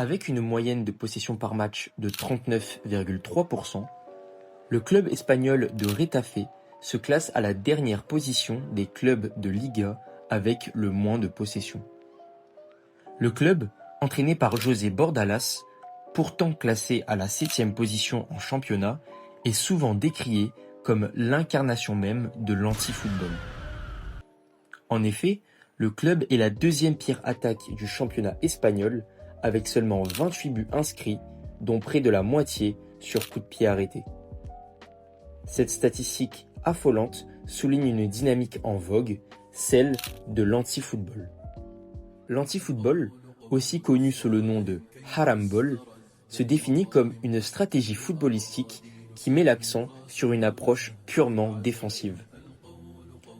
Avec une moyenne de possession par match de 39,3%, le club espagnol de Retafe se classe à la dernière position des clubs de Liga avec le moins de possession. Le club, entraîné par José Bordalas, pourtant classé à la 7e position en championnat, est souvent décrié comme l'incarnation même de l'anti-football. En effet, le club est la deuxième pire attaque du championnat espagnol, avec seulement 28 buts inscrits, dont près de la moitié sur coup de pied arrêté. Cette statistique affolante souligne une dynamique en vogue, celle de l'anti-football. L'anti-football, aussi connu sous le nom de harambol, se définit comme une stratégie footballistique qui met l'accent sur une approche purement défensive.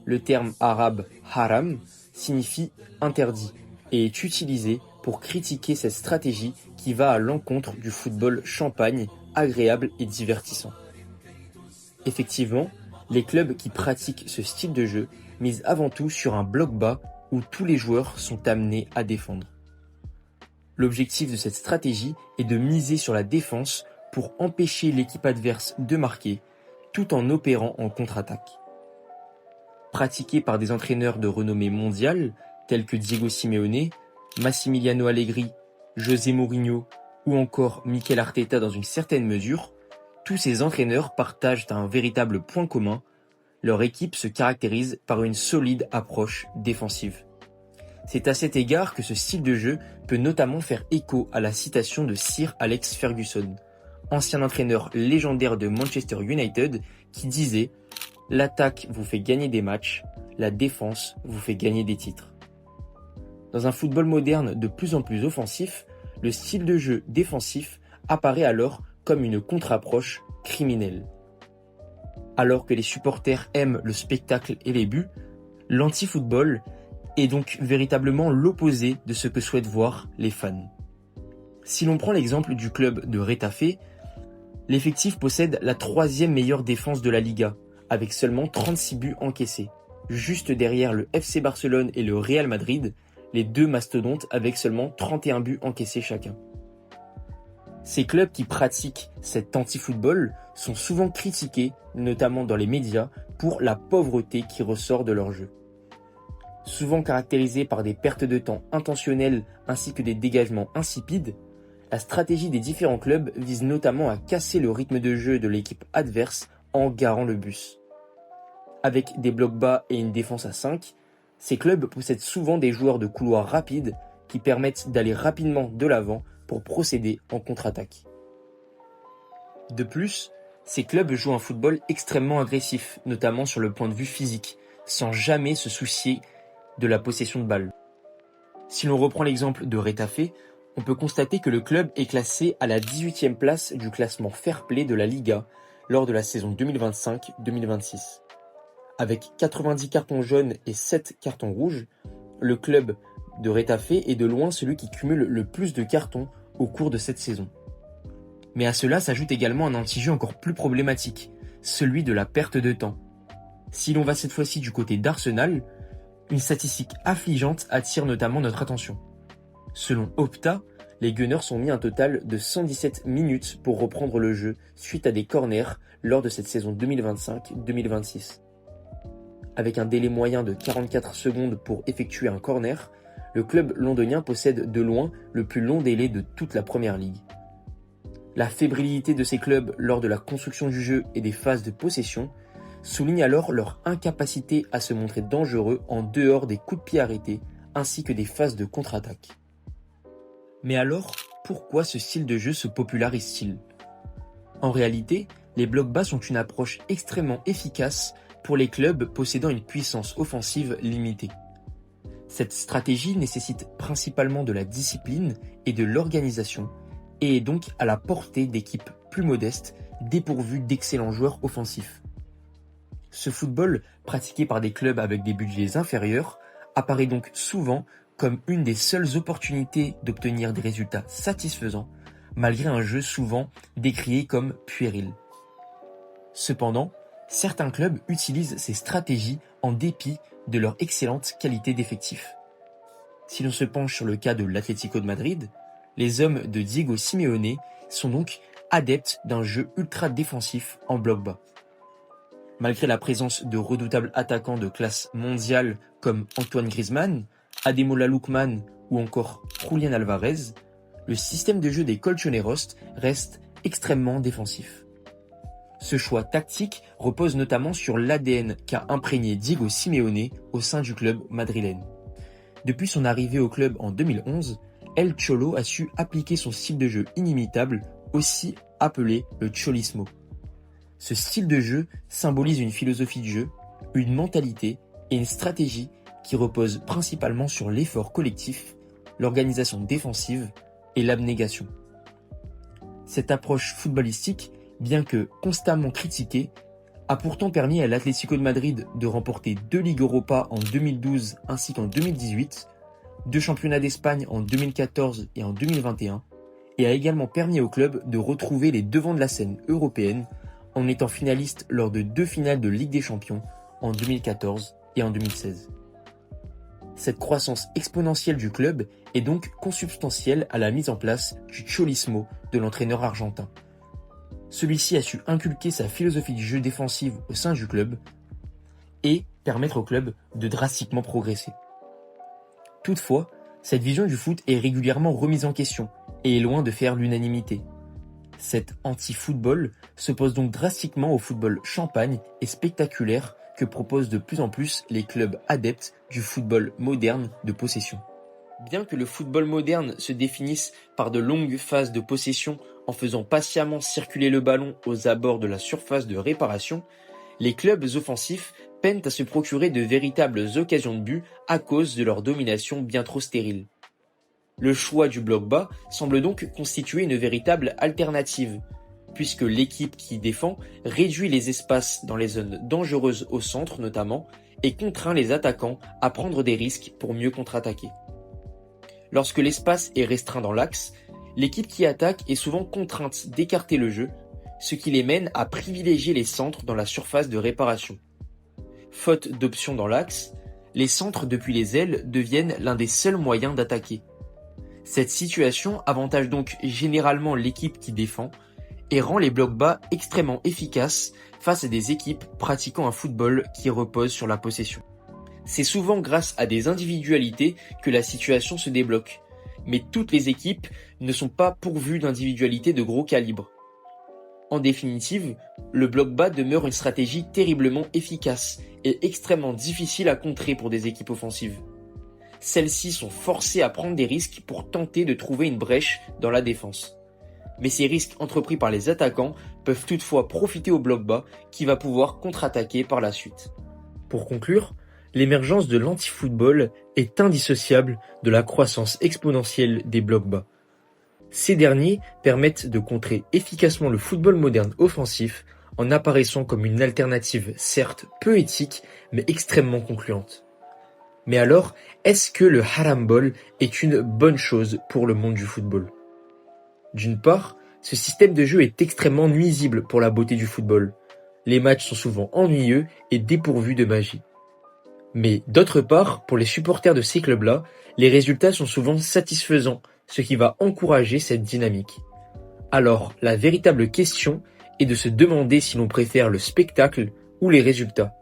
Le terme arabe haram signifie interdit et est utilisé pour critiquer cette stratégie qui va à l'encontre du football champagne, agréable et divertissant. Effectivement, les clubs qui pratiquent ce style de jeu misent avant tout sur un bloc bas où tous les joueurs sont amenés à défendre. L'objectif de cette stratégie est de miser sur la défense pour empêcher l'équipe adverse de marquer, tout en opérant en contre-attaque. Pratiquée par des entraîneurs de renommée mondiale tels que Diego Simeone, Massimiliano Allegri, José Mourinho ou encore Mikel Arteta dans une certaine mesure, tous ces entraîneurs partagent un véritable point commun: leur équipe se caractérise par une solide approche défensive. C'est à cet égard que ce style de jeu peut notamment faire écho à la citation de Sir Alex Ferguson, ancien entraîneur légendaire de Manchester United, qui disait « L'attaque vous fait gagner des matchs, la défense vous fait gagner des titres ». Dans un football moderne de plus en plus offensif, le style de jeu défensif apparaît alors comme une contre-approche criminelle. Alors que les supporters aiment le spectacle et les buts, l'anti-football est donc véritablement l'opposé de ce que souhaitent voir les fans. Si l'on prend l'exemple du club de Retafe, l'effectif possède la 3e meilleure défense de la Liga, avec seulement 36 buts encaissés, juste derrière le FC Barcelone et le Real Madrid, les deux mastodontes avec seulement 31 buts encaissés chacun. Ces clubs qui pratiquent cet anti-football sont souvent critiqués, notamment dans les médias, pour la pauvreté qui ressort de leur jeu. Souvent caractérisés par des pertes de temps intentionnelles ainsi que des dégagements insipides, la stratégie des différents clubs vise notamment à casser le rythme de jeu de l'équipe adverse en garant le bus. Avec des blocs bas et une défense à 5, ces clubs possèdent souvent des joueurs de couloir rapides qui permettent d'aller rapidement de l'avant pour procéder en contre-attaque. De plus, ces clubs jouent un football extrêmement agressif, notamment sur le point de vue physique, sans jamais se soucier de la possession de balle. Si l'on reprend l'exemple de Retafe, on peut constater que le club est classé à la 18e place du classement Fair Play de la Liga lors de la saison 2025-2026. Avec 90 cartons jaunes et 7 cartons rouges, le club de Retafe est de loin celui qui cumule le plus de cartons au cours de cette saison. Mais à cela s'ajoute également un anti-jeu encore plus problématique, celui de la perte de temps. Si l'on va cette fois-ci du côté d'Arsenal, une statistique affligeante attire notamment notre attention. Selon Opta, les Gunners ont mis un total de 117 minutes pour reprendre le jeu suite à des corners lors de cette saison 2025-2026. Avec un délai moyen de 44 secondes pour effectuer un corner, le club londonien possède de loin le plus long délai de toute la Première Ligue. La fébrilité de ces clubs lors de la construction du jeu et des phases de possession souligne alors leur incapacité à se montrer dangereux en dehors des coups de pied arrêtés ainsi que des phases de contre-attaque. Mais alors, pourquoi ce style de jeu se popularise-t-il ? En réalité, les blocs bas sont une approche extrêmement efficace pour les clubs possédant une puissance offensive limitée. Cette stratégie nécessite principalement de la discipline et de l'organisation et est donc à la portée d'équipes plus modestes dépourvues d'excellents joueurs offensifs. Ce football, pratiqué par des clubs avec des budgets inférieurs, apparaît donc souvent comme une des seules opportunités d'obtenir des résultats satisfaisants, malgré un jeu souvent décrié comme puéril. Cependant, certains clubs utilisent ces stratégies en dépit de leur excellente qualité d'effectif. Si l'on se penche sur le cas de l'Atlético de Madrid, les hommes de Diego Simeone sont donc adeptes d'un jeu ultra défensif en bloc bas. Malgré la présence de redoutables attaquants de classe mondiale comme Antoine Griezmann, Ademola Lookman ou encore Julián Alvarez, le système de jeu des Colchoneros reste extrêmement défensif. Ce choix tactique repose notamment sur l'ADN qu'a imprégné Diego Simeone au sein du club madrilène. Depuis son arrivée au club en 2011, El Cholo a su appliquer son style de jeu inimitable, aussi appelé le cholismo. Ce style de jeu symbolise une philosophie de jeu, une mentalité et une stratégie qui repose principalement sur l'effort collectif, l'organisation défensive et l'abnégation. Cette approche footballistique, bien que constamment critiquée, a pourtant permis à l'Atlético de Madrid de remporter 2 Ligues Europa en 2012 ainsi qu'en 2018, 2 championnats d'Espagne en 2014 et en 2021, et a également permis au club de retrouver les devants de la scène européenne en étant finaliste lors de 2 finales de Ligue des Champions en 2014 et en 2016. Cette croissance exponentielle du club est donc consubstantielle à la mise en place du cholismo de l'entraîneur argentin. Celui-ci a su inculquer sa philosophie du jeu défensive au sein du club et permettre au club de drastiquement progresser. Toutefois, cette vision du foot est régulièrement remise en question et est loin de faire l'unanimité. Cet anti-football s'oppose donc drastiquement au football champagne et spectaculaire que proposent de plus en plus les clubs adeptes du football moderne de possession. Bien que le football moderne se définisse par de longues phases de possession en faisant patiemment circuler le ballon aux abords de la surface de réparation, les clubs offensifs peinent à se procurer de véritables occasions de but à cause de leur domination bien trop stérile. Le choix du bloc bas semble donc constituer une véritable alternative, puisque l'équipe qui défend réduit les espaces dans les zones dangereuses au centre notamment, et contraint les attaquants à prendre des risques pour mieux contre-attaquer. Lorsque l'espace est restreint dans l'axe, l'équipe qui attaque est souvent contrainte d'écarter le jeu, ce qui les mène à privilégier les centres dans la surface de réparation. Faute d'options dans l'axe, les centres depuis les ailes deviennent l'un des seuls moyens d'attaquer. Cette situation avantage donc généralement l'équipe qui défend et rend les blocs bas extrêmement efficaces face à des équipes pratiquant un football qui repose sur la possession. C'est souvent grâce à des individualités que la situation se débloque, mais toutes les équipes ne sont pas pourvues d'individualités de gros calibre. En définitive, le bloc bas demeure une stratégie terriblement efficace et extrêmement difficile à contrer pour des équipes offensives. Celles-ci sont forcées à prendre des risques pour tenter de trouver une brèche dans la défense. Mais ces risques entrepris par les attaquants peuvent toutefois profiter au bloc bas qui va pouvoir contre-attaquer par la suite. Pour conclure, l'émergence de l'anti-football est indissociable de la croissance exponentielle des blocs bas. Ces derniers permettent de contrer efficacement le football moderne offensif en apparaissant comme une alternative certes peu éthique mais extrêmement concluante. Mais alors, est-ce que le harambol est une bonne chose pour le monde du football ? D'une part, ce système de jeu est extrêmement nuisible pour la beauté du football. Les matchs sont souvent ennuyeux et dépourvus de magie. Mais d'autre part, pour les supporters de ces clubs-là, les résultats sont souvent satisfaisants, ce qui va encourager cette dynamique. Alors, la véritable question est de se demander si l'on préfère le spectacle ou les résultats.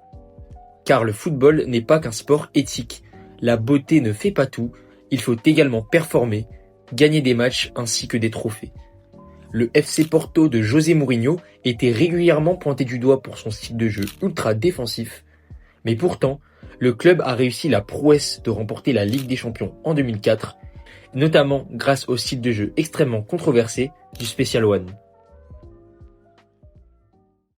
Car le football n'est pas qu'un sport éthique. La beauté ne fait pas tout, il faut également performer, gagner des matchs ainsi que des trophées. Le FC Porto de José Mourinho était régulièrement pointé du doigt pour son style de jeu ultra défensif, mais pourtant, le club a réussi la prouesse de remporter la Ligue des Champions en 2004, notamment grâce au style de jeu extrêmement controversé du Special One.